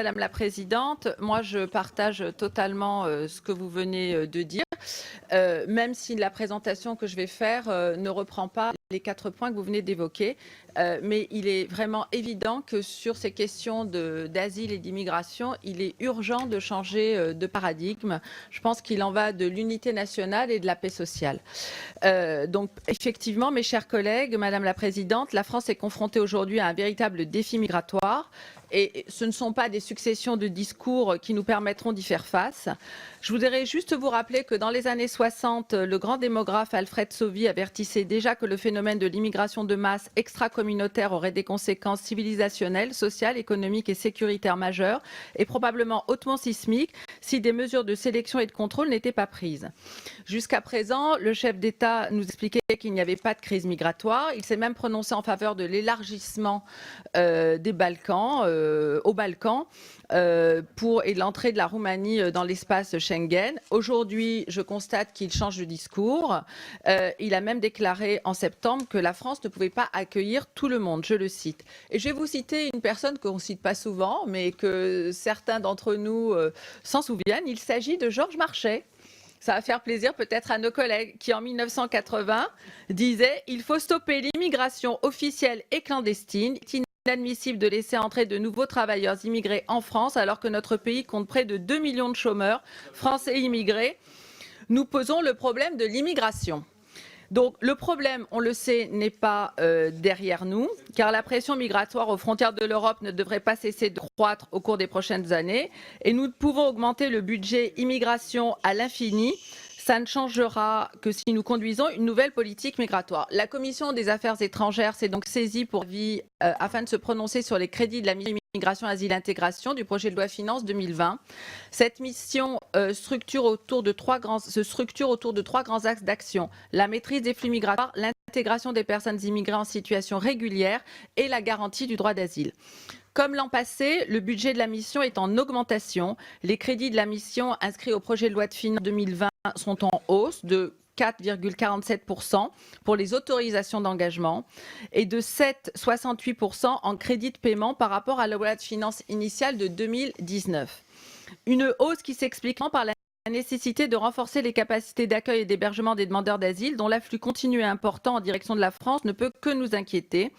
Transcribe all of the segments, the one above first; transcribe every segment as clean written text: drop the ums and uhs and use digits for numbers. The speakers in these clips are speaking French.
Madame la Présidente. Moi, je partage totalement ce que vous venez de dire, même si la présentation que je vais faire ne reprend pas les 4 points que vous venez d'évoquer. Mais il est vraiment évident que sur ces questions d'asile et d'immigration, il est urgent de changer de paradigme. Je pense qu'il en va de l'unité nationale et de la paix sociale. Donc, effectivement, mes chers collègues, Madame la Présidente, la France est confrontée aujourd'hui à un véritable défi migratoire. Et ce ne sont pas des successions de discours qui nous permettront d'y faire face. Je voudrais juste vous rappeler que dans les années 60, le grand démographe Alfred Sauvy avertissait déjà que le phénomène de l'immigration de masse extra-communautaire aurait des conséquences civilisationnelles, sociales, économiques et sécuritaires majeures et probablement hautement sismiques si des mesures de sélection et de contrôle n'étaient pas prises. Jusqu'à présent, le chef d'État nous expliquait qu'il n'y avait pas de crise migratoire. Il s'est même prononcé en faveur de l'élargissement des Balkans, aux Balkans et l'entrée de la Roumanie dans l'espace Schengen. Aujourd'hui, je constate qu'il change de discours. Il a même déclaré en septembre que la France ne pouvait pas accueillir tout le monde, je le cite. Et je vais vous citer une personne qu'on ne cite pas souvent, mais que certains d'entre nous s'en souviennent. Il s'agit de Georges Marchais. Ça va faire plaisir peut-être à nos collègues qui, en 1980, disaient « Il faut stopper l'immigration officielle et clandestine. Il est inadmissible de laisser entrer de nouveaux travailleurs immigrés en France alors que notre pays compte près de 2 millions de chômeurs français immigrés. Nous posons le problème de l'immigration. » Donc le problème, on le sait, n'est pas derrière nous, car la pression migratoire aux frontières de l'Europe ne devrait pas cesser de croître au cours des prochaines années. Et nous ne pouvons augmenter le budget immigration à l'infini. Ça ne changera que si nous conduisons une nouvelle politique migratoire. La Commission des Affaires étrangères s'est donc saisie pour avis afin de se prononcer sur les crédits de la mission Migration, Asile, Intégration du projet de loi Finances 2020. Cette mission se structure autour de trois grands axes d'action. La maîtrise des flux migratoires, l'intégration des personnes immigrées en situation régulière et la garantie du droit d'asile. Comme l'an passé, le budget de la mission est en augmentation. Les crédits de la mission inscrits au projet de loi de finances 2020 sont en hausse de 4,47% pour les autorisations d'engagement et de 7,68% en crédit de paiement par rapport à la loi de finances initiale de 2019. Une hausse qui s'explique par la nécessité de renforcer les capacités d'accueil et d'hébergement des demandeurs d'asile dont l'afflux continu et important en direction de la France ne peut que nous inquiéter.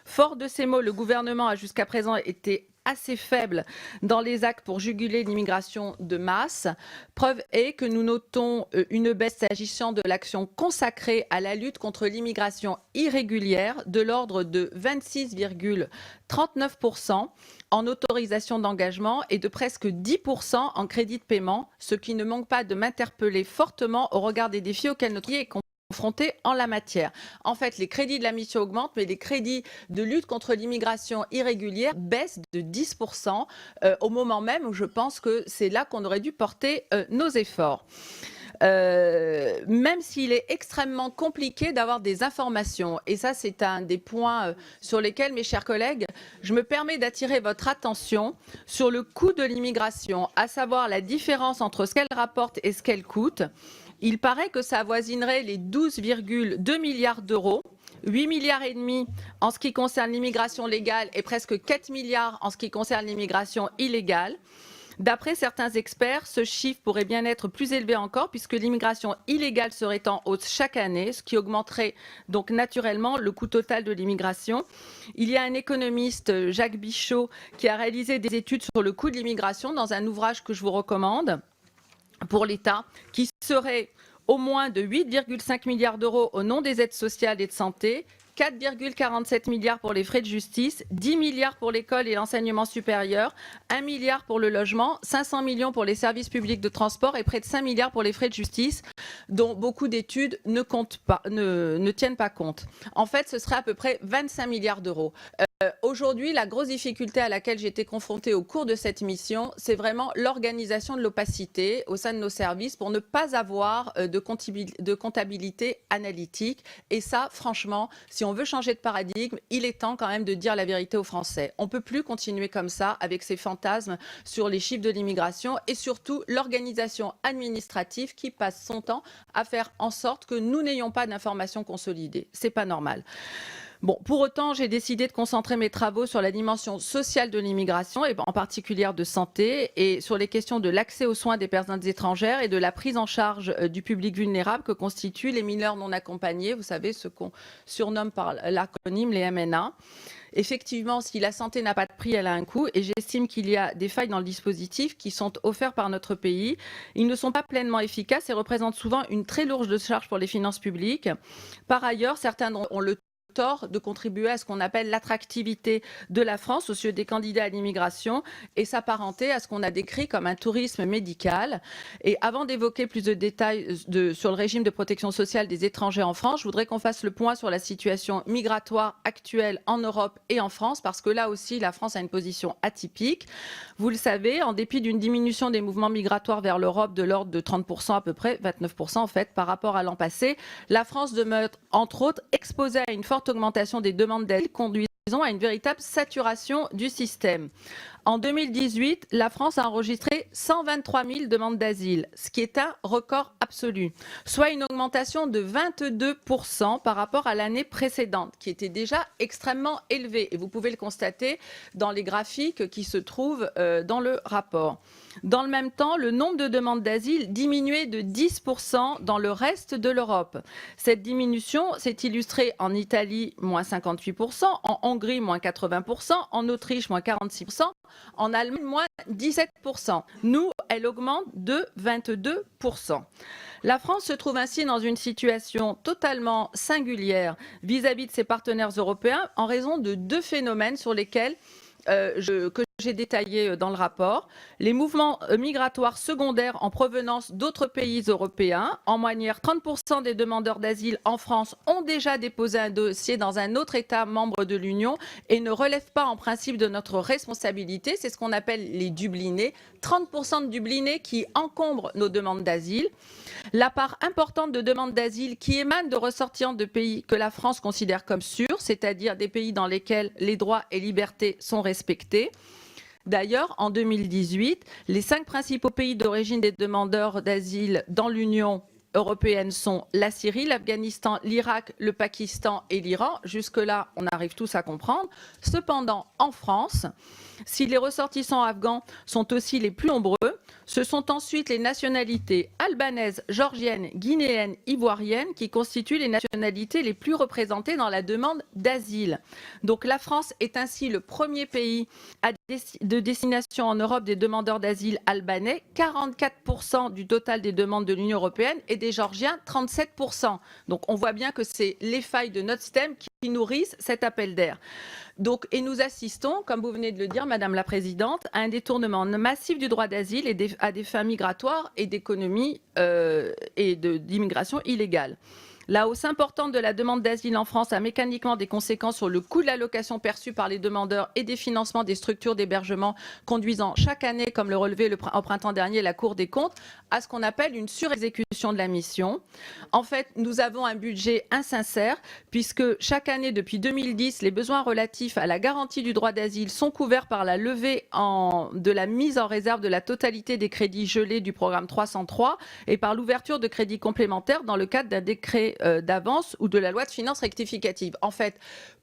Fort de ces mots, le gouvernement a jusqu'à présent été assez faible dans les actes pour juguler l'immigration de masse. Preuve est que nous notons une baisse s'agissant de l'action consacrée à la lutte contre l'immigration irrégulière de l'ordre de 26,39% en autorisation d'engagement et de presque 10% en crédit de paiement, ce qui ne manque pas de m'interpeller fortement au regard des défis auxquels notre pays est confrontés en la matière. En fait, les crédits de la mission augmentent, mais les crédits de lutte contre l'immigration irrégulière baissent de 10% au moment même où je pense que c'est là qu'on aurait dû porter nos efforts. Même s'il est extrêmement compliqué d'avoir des informations, et ça c'est un des points sur lesquels, mes chers collègues, je me permets d'attirer votre attention sur le coût de l'immigration, à savoir la différence entre ce qu'elle rapporte et ce qu'elle coûte. Il paraît que ça avoisinerait les 12,2 milliards d'euros, 8 milliards et demi en ce qui concerne l'immigration légale et presque 4 milliards en ce qui concerne l'immigration illégale. D'après certains experts, ce chiffre pourrait bien être plus élevé encore puisque l'immigration illégale serait en hausse chaque année, ce qui augmenterait donc naturellement le coût total de l'immigration. Il y a un économiste, Jacques Bichot, qui a réalisé des études sur le coût de l'immigration dans un ouvrage que je vous recommande pour l'État, qui serait au moins de 8,5 milliards d'euros au nom des aides sociales et de santé, 4,47 milliards pour les frais de justice, 10 milliards pour l'école et l'enseignement supérieur, 1 milliard pour le logement, 500 millions pour les services publics de transport et près de 5 milliards pour les frais de justice, dont beaucoup d'études ne tiennent pas compte. En fait, ce serait à peu près 25 milliards d'euros. Aujourd'hui, la grosse difficulté à laquelle j'ai été confrontée au cours de cette mission, c'est vraiment l'organisation de l'opacité au sein de nos services pour ne pas avoir de comptabilité analytique. Et ça, franchement, si on veut changer de paradigme, il est temps quand même de dire la vérité aux Français. On ne peut plus continuer comme ça avec ces fantasmes sur les chiffres de l'immigration et surtout l'organisation administrative qui passe son temps à faire en sorte que nous n'ayons pas d'informations consolidées. C'est pas normal. Bon, pour autant, j'ai décidé de concentrer mes travaux sur la dimension sociale de l'immigration, et en particulier de santé, et sur les questions de l'accès aux soins des personnes étrangères et de la prise en charge du public vulnérable que constituent les mineurs non accompagnés, vous savez, ce qu'on surnomme par l'acronyme les MNA. Effectivement, si la santé n'a pas de prix, elle a un coût, et j'estime qu'il y a des failles dans le dispositif qui sont offerts par notre pays. Ils ne sont pas pleinement efficaces et représentent souvent une très lourde charge pour les finances publiques. Par ailleurs, certains ont le tort de contribuer à ce qu'on appelle l'attractivité de la France aux yeux des candidats à l'immigration et s'apparenter à ce qu'on a décrit comme un tourisme médical. Et avant d'évoquer plus de détails sur le régime de protection sociale des étrangers en France, je voudrais qu'on fasse le point sur la situation migratoire actuelle en Europe et en France, parce que là aussi, la France a une position atypique. Vous le savez, en dépit d'une diminution des mouvements migratoires vers l'Europe de l'ordre de 30% à peu près, 29% en fait, par rapport à l'an passé, la France demeure, entre autres, exposée à une forte augmentation des demandes d'asile conduisant à une véritable saturation du système. En 2018, la France a enregistré 123 000 demandes d'asile, ce qui est un record absolu, soit une augmentation de 22% par rapport à l'année précédente, qui était déjà extrêmement élevée. Et vous pouvez le constater dans les graphiques qui se trouvent dans le rapport. Dans le même temps, le nombre de demandes d'asile diminuait de 10% dans le reste de l'Europe. Cette diminution s'est illustrée en Italie, moins 58%, en Hongrie, moins 80%, en Autriche, moins 46%, en Allemagne, moins 17%. Nous, elle augmente de 22%. La France se trouve ainsi dans une situation totalement singulière vis-à-vis de ses partenaires européens en raison de deux phénomènes sur lesquels que j'ai détaillé dans le rapport. Les mouvements migratoires secondaires en provenance d'autres pays européens. En moyenne, 30% des demandeurs d'asile en France ont déjà déposé un dossier dans un autre État membre de l'Union et ne relèvent pas en principe de notre responsabilité. C'est ce qu'on appelle les dublinés. 30% de dublinés qui encombrent nos demandes d'asile. La part importante de demandes d'asile qui émanent de ressortissants de pays que la France considère comme sûrs, c'est-à-dire des pays dans lesquels les droits et libertés sont respectés. D'ailleurs, en 2018, les 5 principaux pays d'origine des demandeurs d'asile dans l'Union européenne sont la Syrie, l'Afghanistan, l'Irak, le Pakistan et l'Iran. Jusque-là, on arrive tous à comprendre. Cependant, en France, si les ressortissants afghans sont aussi les plus nombreux, ce sont ensuite les nationalités albanaises, géorgiennes, guinéennes, ivoiriennes qui constituent les nationalités les plus représentées dans la demande d'asile. Donc la France est ainsi le premier pays de destination en Europe des demandeurs d'asile albanais, 44% du total des demandes de l'Union européenne, et des Géorgiens, 37%. Donc on voit bien que c'est les failles de notre système qui nourrissent cet appel d'air. Donc, et nous assistons, comme vous venez de le dire, Madame la Présidente, à un détournement massif du droit d'asile et à des fins migratoires et d'économie et d'immigration illégale. La hausse importante de la demande d'asile en France a mécaniquement des conséquences sur le coût de l'allocation perçue par les demandeurs et des financements des structures d'hébergement, conduisant chaque année, comme le relevait au printemps dernier la Cour des comptes, à ce qu'on appelle une surexécution de la mission. En fait, nous avons un budget insincère puisque chaque année, depuis 2010, les besoins relatifs à la garantie du droit d'asile sont couverts par la levée de la mise en réserve de la totalité des crédits gelés du programme 303 et par l'ouverture de crédits complémentaires dans le cadre d'un décret d'avance ou de la loi de finances rectificative. En fait,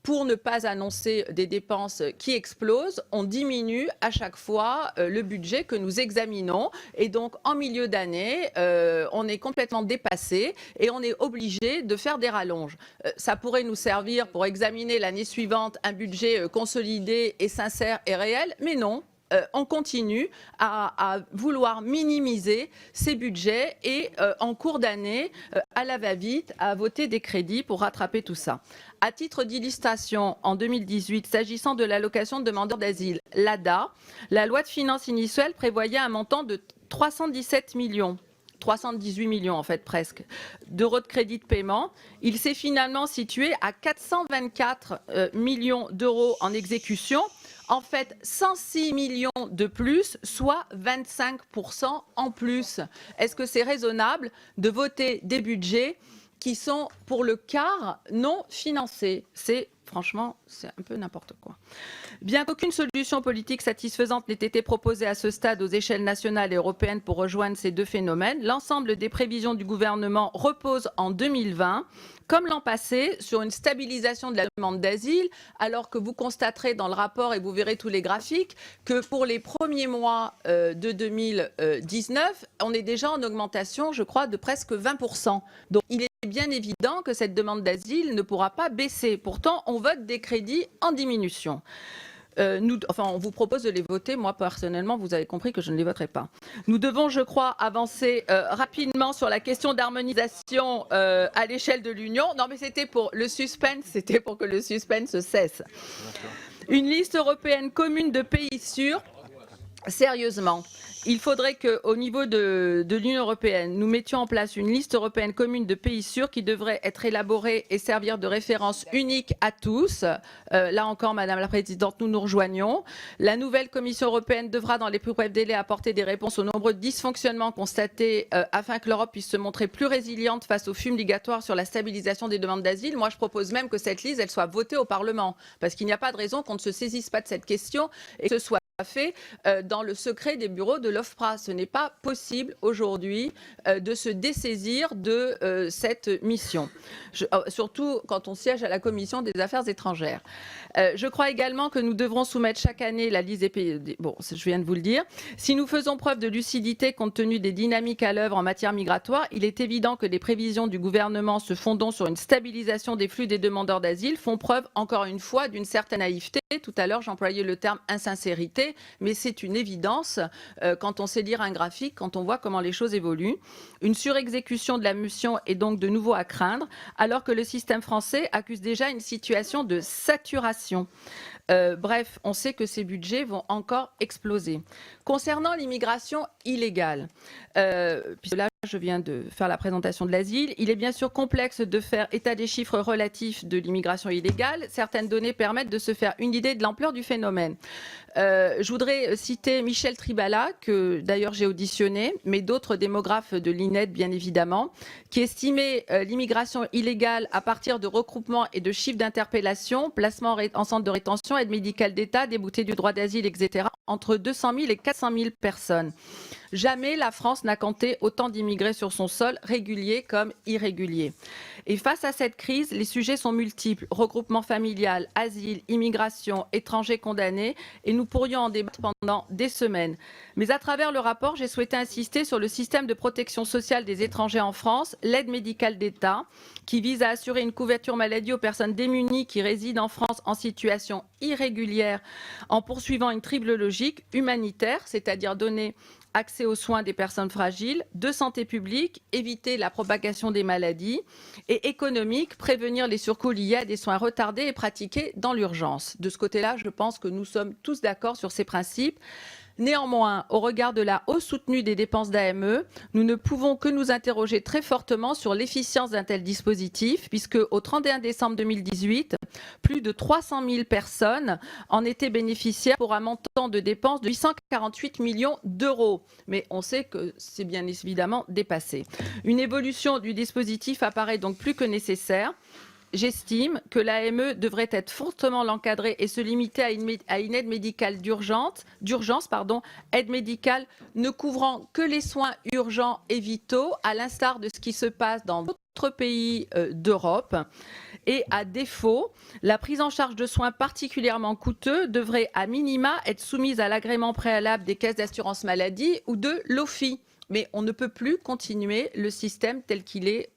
pour ne pas annoncer des dépenses qui explosent, on diminue à chaque fois le budget que nous examinons. Et donc, en milieu d'année, on est complètement dépassé et on est obligé de faire des rallonges. Ça pourrait nous servir pour examiner l'année suivante un budget consolidé et sincère et réel, mais non. On continue à vouloir minimiser ces budgets et en cours d'année, à la va-vite, à voter des crédits pour rattraper tout ça. À titre d'illustration, en 2018, s'agissant de l'allocation de demandeurs d'asile, l'ADA, la loi de finances initiale prévoyait un montant de 317 millions. 318 millions en fait presque, d'euros de crédit de paiement. Il s'est finalement situé à 424 millions d'euros en exécution. En fait, 106 millions de plus, soit 25% en plus. Est-ce que c'est raisonnable de voter des budgets qui sont pour le quart non financés. Franchement, c'est un peu n'importe quoi. Bien qu'aucune solution politique satisfaisante n'ait été proposée à ce stade aux échelles nationales et européennes pour rejoindre ces deux phénomènes, l'ensemble des prévisions du gouvernement repose en 2020, comme l'an passé, sur une stabilisation de la demande d'asile, alors que vous constaterez dans le rapport, et vous verrez tous les graphiques, que pour les premiers mois de 2019, on est déjà en augmentation, je crois, de presque 20%. Donc il est bien évident que cette demande d'asile ne pourra pas baisser. Pourtant, on vote des crédits en diminution. On vous propose de les voter. Moi, personnellement, vous avez compris que je ne les voterai pas. Nous devons, je crois, avancer rapidement sur la question d'harmonisation à l'échelle de l'Union. Non, mais c'était pour le suspense, c'était pour que le suspense cesse. Une liste européenne commune de pays sûrs. Sérieusement, il faudrait qu'au niveau de l'Union européenne, nous mettions en place une liste européenne commune de pays sûrs qui devrait être élaborée et servir de référence unique à tous. Là encore, Madame la Présidente, nous nous rejoignons. La nouvelle Commission européenne devra, dans les plus brefs délais, apporter des réponses aux nombreux dysfonctionnements constatés afin que l'Europe puisse se montrer plus résiliente face aux flux migratoires sur la stabilisation des demandes d'asile. Moi, je propose même que cette liste, elle soit votée au Parlement, parce qu'il n'y a pas de raison qu'on ne se saisisse pas de cette question et que ce soit fait dans le secret des bureaux de l'OFPRA. Ce n'est pas possible aujourd'hui de se dessaisir de cette mission, surtout quand on siège à la Commission des Affaires étrangères. Je crois également que nous devrons soumettre chaque année la liste des pays. Bon, je viens de vous le dire. Si nous faisons preuve de lucidité compte tenu des dynamiques à l'œuvre en matière migratoire, il est évident que les prévisions du gouvernement se fondant sur une stabilisation des flux des demandeurs d'asile font preuve, encore une fois, d'une certaine naïveté. Tout à l'heure, j'employais le terme insincérité. Mais c'est une évidence quand on sait lire un graphique, quand on voit comment les choses évoluent. Une surexécution de la mission est donc de nouveau à craindre, alors que le système français accuse déjà une situation de saturation. Bref, on sait que ces budgets vont encore exploser. Concernant l'immigration illégale, puisque là, je viens de faire la présentation de l'asile. Il est bien sûr complexe de faire état des chiffres relatifs de l'immigration illégale. Certaines données permettent de se faire une idée de l'ampleur du phénomène. Je voudrais citer Michel Tribala, que d'ailleurs j'ai auditionné, mais d'autres démographes de l'INED, bien évidemment, qui estimait l'immigration illégale à partir de regroupements et de chiffres d'interpellation, placement en centre de rétention, aide médicale d'État, déboutés du droit d'asile, etc., entre 200 000 et 400 000 personnes. Jamais la France n'a compté autant d'immigrés sur son sol, réguliers comme irréguliers. Et face à cette crise, les sujets sont multiples. Regroupement familial, asile, immigration, étrangers condamnés. Et nous pourrions en débattre pendant des semaines. Mais à travers le rapport, j'ai souhaité insister sur le système de protection sociale des étrangers en France, l'aide médicale d'État, qui vise à assurer une couverture maladie aux personnes démunies qui résident en France en situation irrégulière, en poursuivant une triple logique humanitaire, c'est-à-dire donner accès aux soins des personnes fragiles, de santé publique, éviter la propagation des maladies, et économique, prévenir les surcoûts liés à des soins retardés et pratiqués dans l'urgence. De ce côté-là, je pense que nous sommes tous d'accord sur ces principes. Néanmoins, au regard de la hausse soutenue des dépenses d'AME, nous ne pouvons que nous interroger très fortement sur l'efficience d'un tel dispositif, puisque au 31 décembre 2018, plus de 300 000 personnes en étaient bénéficiaires pour un montant de dépenses de 848 millions d'euros. Mais on sait que c'est bien évidemment dépassé. Une évolution du dispositif apparaît donc plus que nécessaire. J'estime que l'AME devrait être fortement l'encadrer et se limiter à une aide médicale d'urgence, aide médicale ne couvrant que les soins urgents et vitaux, à l'instar de ce qui se passe dans d'autres pays d'Europe. Et à défaut, la prise en charge de soins particulièrement coûteux devrait à minima être soumise à l'agrément préalable des caisses d'assurance maladie ou de l'OFI. Mais on ne peut plus continuer le système tel qu'il est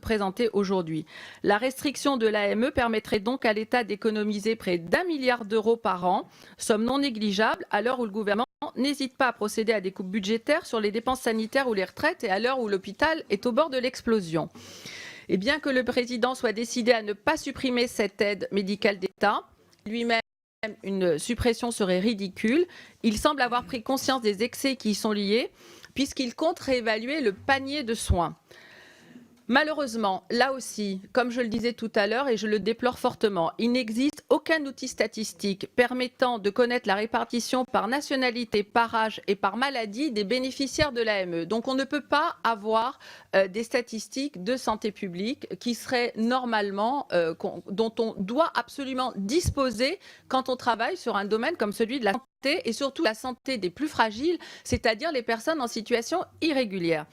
présenté aujourd'hui. La restriction de l'AME permettrait donc à l'État d'économiser près d'1 milliard d'euros par an, somme non négligeable à l'heure où le gouvernement n'hésite pas à procéder à des coupes budgétaires sur les dépenses sanitaires ou les retraites et à l'heure où l'hôpital est au bord de l'explosion. Et bien que le président soit décidé à ne pas supprimer cette aide médicale d'État, lui-même, une suppression serait ridicule. Il semble avoir pris conscience des excès qui y sont liés, puisqu'il compte réévaluer le panier de soins. Malheureusement, là aussi, comme je le disais tout à l'heure et je le déplore fortement, il n'existe aucun outil statistique permettant de connaître la répartition par nationalité, par âge et par maladie des bénéficiaires de l'AME. Donc on ne peut pas avoir des statistiques de santé publique qui seraient normalement, dont on doit absolument disposer quand on travaille sur un domaine comme celui de la santé et surtout la santé des plus fragiles, c'est-à-dire les personnes en situation irrégulière.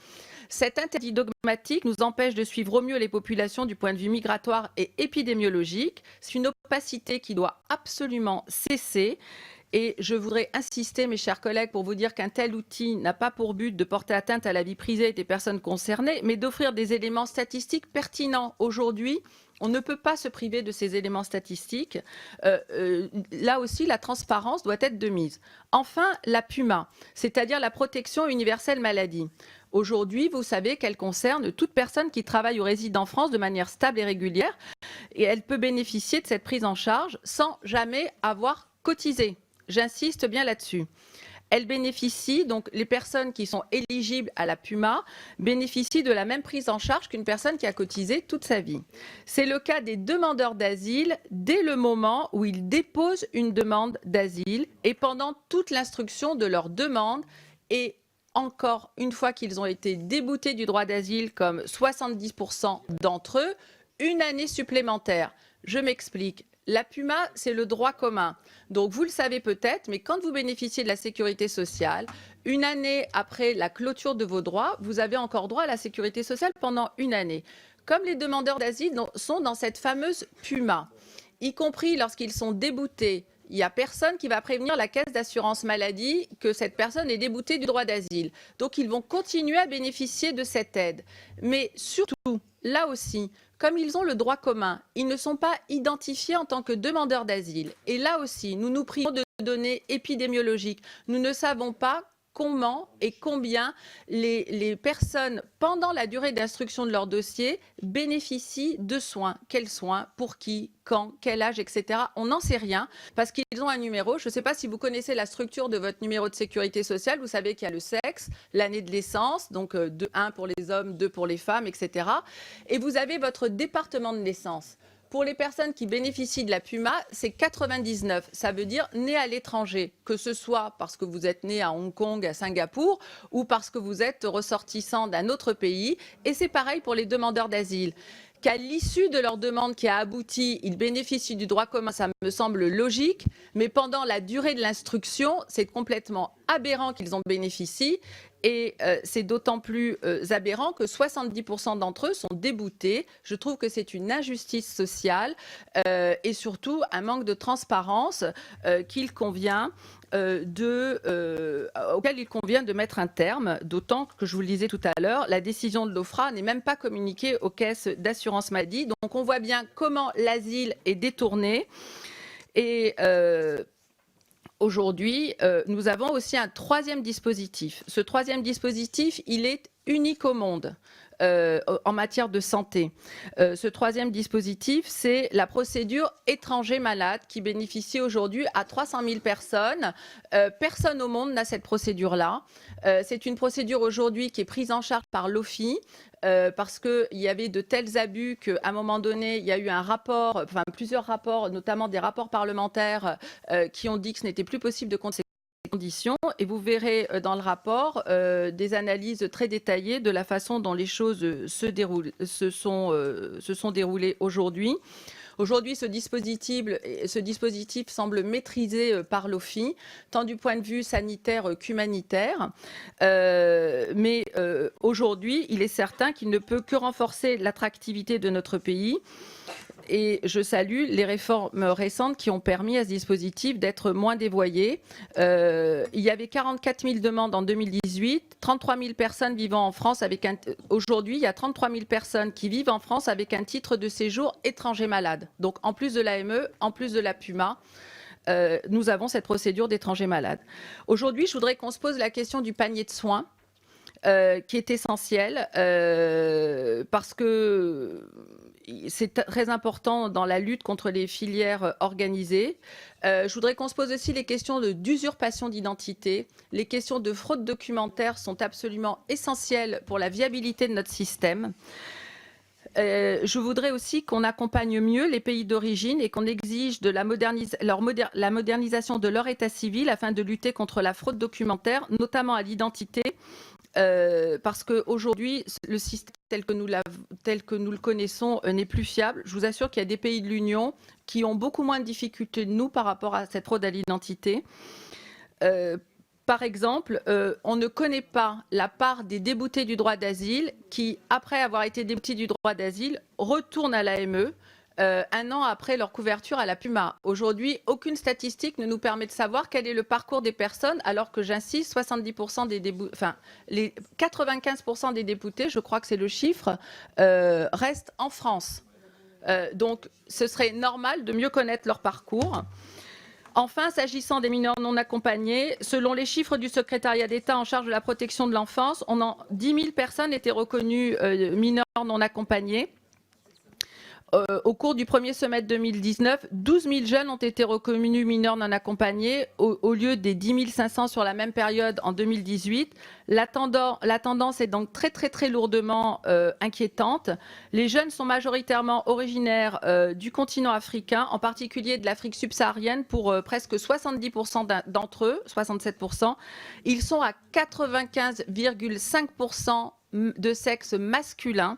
Cet interdit dogmatique nous empêche de suivre au mieux les populations du point de vue migratoire et épidémiologique. C'est une opacité qui doit absolument cesser. Et je voudrais insister, mes chers collègues, pour vous dire qu'un tel outil n'a pas pour but de porter atteinte à la vie privée des personnes concernées, mais d'offrir des éléments statistiques pertinents. Aujourd'hui, on ne peut pas se priver de ces éléments statistiques. Là aussi, la transparence doit être de mise. Enfin, la PUMA, c'est-à-dire la protection universelle maladie. Aujourd'hui, vous savez qu'elle concerne toute personne qui travaille ou réside en France de manière stable et régulière, et elle peut bénéficier de cette prise en charge sans jamais avoir cotisé. J'insiste bien là-dessus. Elle bénéficie, donc les personnes qui sont éligibles à la PUMA bénéficient de la même prise en charge qu'une personne qui a cotisé toute sa vie. C'est le cas des demandeurs d'asile dès le moment où ils déposent une demande d'asile et pendant toute l'instruction de leur demande et encore une fois qu'ils ont été déboutés du droit d'asile comme 70% d'entre eux, une année supplémentaire. Je m'explique. La PUMA, c'est le droit commun. Donc, vous le savez peut-être, mais quand vous bénéficiez de la sécurité sociale, une année après la clôture de vos droits, vous avez encore droit à la sécurité sociale pendant une année. Comme les demandeurs d'asile sont dans cette fameuse PUMA, y compris lorsqu'ils sont déboutés, il n'y a personne qui va prévenir la caisse d'assurance maladie que cette personne est déboutée du droit d'asile. Donc, ils vont continuer à bénéficier de cette aide. Mais surtout, là aussi, comme ils ont le droit commun, ils ne sont pas identifiés en tant que demandeurs d'asile. Et là aussi, nous nous privons de données épidémiologiques. Nous ne savons pas comment et combien les personnes, pendant la durée d'instruction de leur dossier, bénéficient de soins. Quels soins, pour qui, quand, quel âge, etc. On n'en sait rien parce qu'ils ont un numéro. Je ne sais pas si vous connaissez la structure de votre numéro de sécurité sociale. Vous savez qu'il y a le sexe, l'année de naissance, donc 1 pour les hommes, 2 pour les femmes, etc. Et vous avez votre département de naissance. Pour les personnes qui bénéficient de la PUMA, c'est 99. Ça veut dire né à l'étranger, que ce soit parce que vous êtes né à Hong Kong, à Singapour, ou parce que vous êtes ressortissant d'un autre pays. Et c'est pareil pour les demandeurs d'asile. Qu'à l'issue de leur demande qui a abouti, ils bénéficient du droit commun, ça me semble logique, mais pendant la durée de l'instruction, c'est complètement aberrant qu'ils en bénéficient. Et c'est d'autant plus aberrant que 70% d'entre eux sont déboutés. Je trouve que c'est une injustice sociale et surtout un manque de transparence auquel il convient de mettre un terme, d'autant que, je vous le disais tout à l'heure, la décision de l'OFPRA n'est même pas communiquée aux caisses d'assurance maladie. Donc on voit bien comment l'asile est détourné. Et aujourd'hui, nous avons aussi un troisième dispositif. Ce troisième dispositif, il est unique au monde en matière de santé. Ce troisième dispositif, c'est la procédure étranger malade qui bénéficie aujourd'hui à 300 000 personnes. Personne au monde n'a cette procédure-là. C'est une procédure aujourd'hui qui est prise en charge par l'OFII. Parce qu'il y avait de tels abus qu'à un moment donné, il y a eu un rapport, enfin plusieurs rapports, notamment des rapports parlementaires qui ont dit que ce n'était plus possible de compter ces conditions. Et vous verrez dans le rapport des analyses très détaillées de la façon dont les choses se sont déroulées aujourd'hui. Aujourd'hui, ce dispositif semble maîtrisé par l'OFII, tant du point de vue sanitaire qu'humanitaire. Mais aujourd'hui, il est certain qu'il ne peut que renforcer l'attractivité de notre pays. Et je salue les réformes récentes qui ont permis à ce dispositif d'être moins dévoyé. Il y avait 44 000 demandes en 2018, 33 000 personnes vivant en France avec un... Aujourd'hui, il y a 33 000 personnes qui vivent en France avec un titre de séjour étranger malade. Donc, en plus de l'AME, en plus de la PUMA, nous avons cette procédure d'étranger malade. Aujourd'hui, je voudrais qu'on se pose la question du panier de soins. Qui est essentiel parce que c'est très important dans la lutte contre les filières organisées. Je voudrais qu'on se pose aussi les questions d'usurpation d'identité. Les questions de fraude documentaire sont absolument essentielles pour la viabilité de notre système. Je voudrais aussi qu'on accompagne mieux les pays d'origine et qu'on exige de la modernisation de leur état civil afin de lutter contre la fraude documentaire, notamment à l'identité, parce qu'aujourd'hui, le système tel que nous le connaissons n'est plus fiable. Je vous assure qu'il y a des pays de l'Union qui ont beaucoup moins de difficultés que nous par rapport à cette fraude à l'identité. Par exemple, on ne connaît pas la part des déboutés du droit d'asile qui, après avoir été déboutés du droit d'asile, retournent à l'AME un an après leur couverture à la PUMA. Aujourd'hui, aucune statistique ne nous permet de savoir quel est le parcours des personnes, alors que j'insiste, 70% les 95% des déboutés, je crois que c'est le chiffre, restent en France. Donc, ce serait normal de mieux connaître leur parcours. Enfin, s'agissant des mineurs non accompagnés, selon les chiffres du secrétariat d'État en charge de la protection de l'enfance, 10 000 personnes étaient reconnues mineurs non accompagnés. Au cours du premier semestre 2019, 12 000 jeunes ont été reconnus mineurs non accompagnés au lieu des 10 500 sur la même période en 2018. La tendance est donc très lourdement inquiétante. Les jeunes sont majoritairement originaires du continent africain, en particulier de l'Afrique subsaharienne pour presque 70% d'entre eux, 67%. Ils sont à 95,5% de sexe masculin.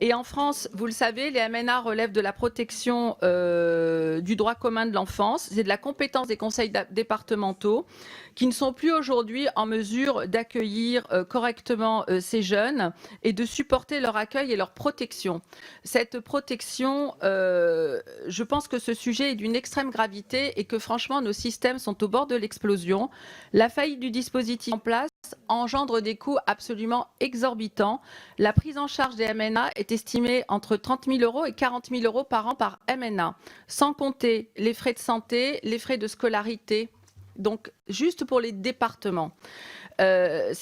Et en France, vous le savez, les MNA relèvent de la protection du droit commun de l'enfance. C'est de la compétence des conseils départementaux qui ne sont plus aujourd'hui en mesure d'accueillir correctement ces jeunes et de supporter leur accueil et leur protection. Cette protection, je pense que ce sujet est d'une extrême gravité et que franchement, nos systèmes sont au bord de l'explosion. La faillite du dispositif en place engendre des coûts absolument exorbitants. La prise en charge des MNA est estimée entre 30 000 € et 40 000 € par an par MNA, sans compter les frais de santé, les frais de scolarité. Donc, juste pour les départements. Il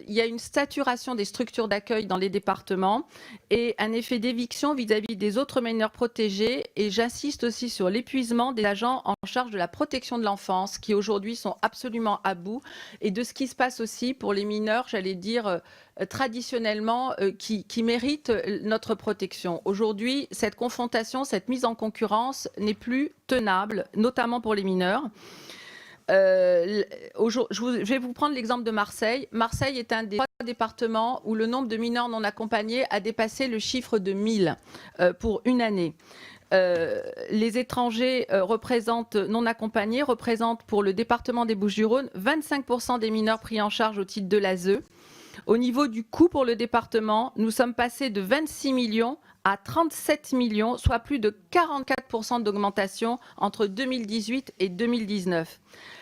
y a une saturation des structures d'accueil dans les départements et un effet d'éviction vis-à-vis des autres mineurs protégés. Et j'insiste aussi sur l'épuisement des agents en charge de la protection de l'enfance qui aujourd'hui sont absolument à bout et de ce qui se passe aussi pour les mineurs, j'allais dire, traditionnellement, qui méritent notre protection. Aujourd'hui, cette confrontation, cette mise en concurrence n'est plus tenable, notamment pour les mineurs. Je vais vous prendre l'exemple de Marseille. Marseille est un des 3 départements où le nombre de mineurs non accompagnés a dépassé le chiffre de 1000 pour une année. Les étrangers non accompagnés représentent pour le département des Bouches-du-Rhône 25% des mineurs pris en charge au titre de l'ASE. Au niveau du coût pour le département, nous sommes passés de 26 millions à 37 millions, soit plus de 44% d'augmentation entre 2018 et 2019.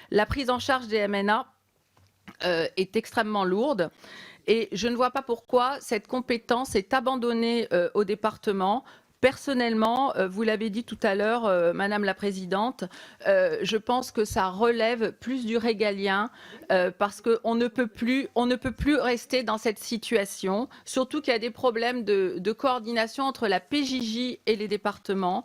La prise en charge des MNA est extrêmement lourde et je ne vois pas pourquoi cette compétence est abandonnée au département. Personnellement, vous l'avez dit tout à l'heure, Madame la Présidente, je pense que ça relève plus du régalien parce qu'on ne peut plus rester dans cette situation, surtout qu'il y a des problèmes de coordination entre la PJJ et les départements.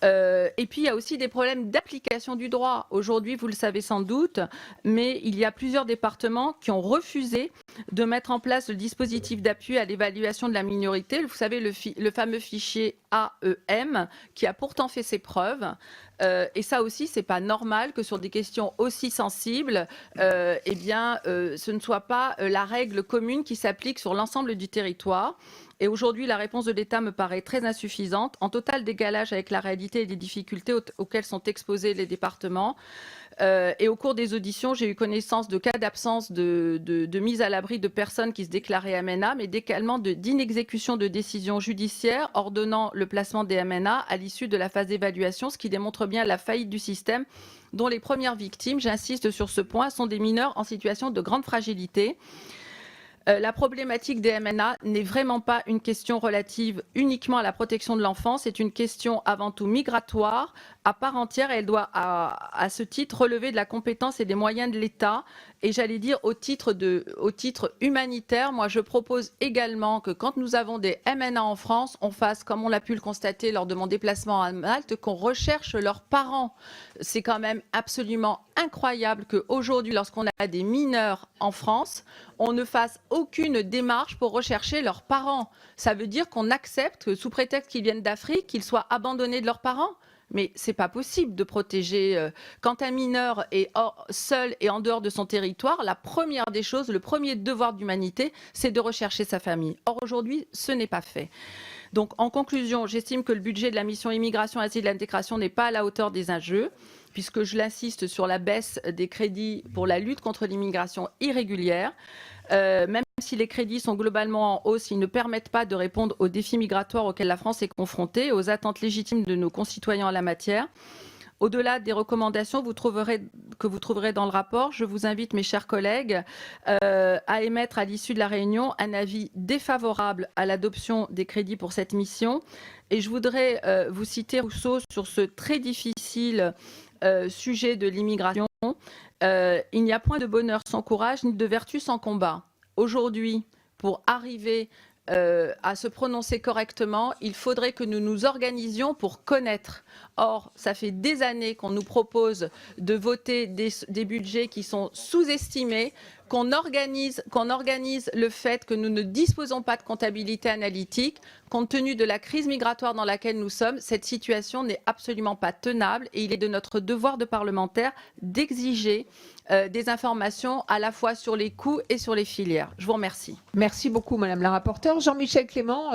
Et puis, il y a aussi des problèmes d'application du droit. Aujourd'hui, vous le savez sans doute, mais il y a plusieurs départements qui ont refusé de mettre en place le dispositif d'appui à l'évaluation de la minorité. Vous savez, le fameux fichier AEM, qui a pourtant fait ses preuves. Et ça aussi, c'est pas normal que sur des questions aussi sensibles, ce ne soit pas la règle commune qui s'applique sur l'ensemble du territoire. Et aujourd'hui, la réponse de l'État me paraît très insuffisante, en total décalage avec la réalité et les difficultés auxquelles sont exposés les départements. Et au cours des auditions, j'ai eu connaissance de cas d'absence de mise à l'abri de personnes qui se déclaraient MNA, mais également d'inexécution de décisions judiciaires ordonnant le placement des MNA à l'issue de la phase d'évaluation, ce qui démontre bien la faillite du système dont les premières victimes, j'insiste sur ce point, sont des mineurs en situation de grande fragilité. La problématique des MNA n'est vraiment pas une question relative uniquement à la protection de l'enfant, c'est une question avant tout migratoire, à part entière, et elle doit à ce titre relever de la compétence et des moyens de l'État. Et j'allais dire au titre humanitaire, moi je propose également que quand nous avons des MNA en France, on fasse, comme on l'a pu le constater lors de mon déplacement à Malte, qu'on recherche leurs parents. C'est quand même absolument incroyable qu'aujourd'hui, lorsqu'on a des mineurs en France, on ne fasse aucune démarche pour rechercher leurs parents. Ça veut dire qu'on accepte que, sous prétexte qu'ils viennent d'Afrique, qu'ils soient abandonnés de leurs parents. Mais c'est pas possible de protéger. Quand un mineur est seul et en dehors de son territoire, la première des choses, le premier devoir d'humanité, c'est de rechercher sa famille. Or, aujourd'hui, ce n'est pas fait. Donc, en conclusion, j'estime que le budget de la mission immigration, asile et intégration n'est pas à la hauteur des enjeux, puisque je l'insiste sur la baisse des crédits pour la lutte contre l'immigration irrégulière. Même si les crédits sont globalement en hausse, ils ne permettent pas de répondre aux défis migratoires auxquels la France est confrontée, aux attentes légitimes de nos concitoyens en la matière. Au-delà des recommandations que vous trouverez dans le rapport, je vous invite, mes chers collègues, à émettre à l'issue de la réunion un avis défavorable à l'adoption des crédits pour cette mission. Et je voudrais vous citer Rousseau sur ce très difficile sujet de l'immigration. Il n'y a point de bonheur sans courage, ni de vertu sans combat. Aujourd'hui, pour arriver à se prononcer correctement, il faudrait que nous nous organisions pour connaître. Or, ça fait des années qu'on nous propose de voter des budgets qui sont sous-estimés, qu'on organise le fait que nous ne disposons pas de comptabilité analytique. Compte tenu de la crise migratoire dans laquelle nous sommes, cette situation n'est absolument pas tenable et il est de notre devoir de parlementaire d'exiger des informations à la fois sur les coûts et sur les filières. Je vous remercie. Merci beaucoup, Madame la rapporteure. Jean-Michel Clément,